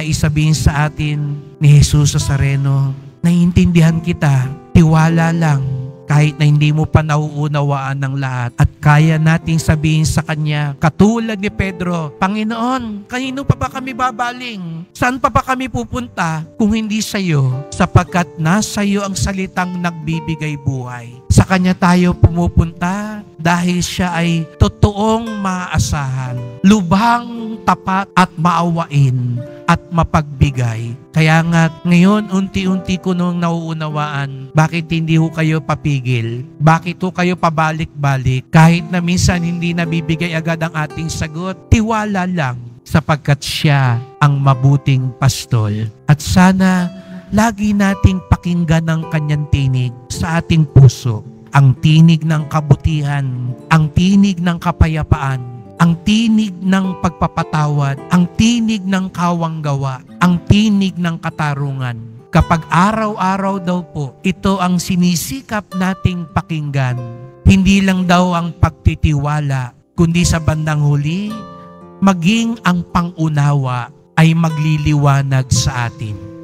nais sabihin sa atin ni Jesus Nazareno, naiintindihan kita, tiwala lang, kahit na hindi mo pa nauunawaan ng lahat. At kaya nating sabihin sa Kanya, katulad ni Pedro, Panginoon, kanino pa ba kami babaling? Saan pa ba kami pupunta kung hindi sa iyo? Sapagkat nasa iyo ang salitang nagbibigay buhay. Sa Kanya tayo pumupunta dahil siya ay totoong maaasahan, lubhang tapat at maawain at mapagbigay. Kaya nga ngayon unti-unti ko nung nauunawaan bakit hindi ho kayo papigil, bakit ho kayo pabalik-balik kahit na minsan hindi nabibigay agad ang ating sagot. Tiwala lang sapagkat siya ang mabuting pastol. At sana lagi nating pakinggan ang Kanyang tinig sa ating puso, ang tinig ng kabutihan, ang tinig ng kapayapaan, ang tinig ng pagpapatawad, ang tinig ng kawanggawa, ang tinig ng katarungan. Kapag araw-araw daw po, ito ang sinisikap nating pakinggan. Hindi lang daw ang pagtitiwala, kundi sa bandang huli, maging ang pangunawa ay magliliwanag sa atin.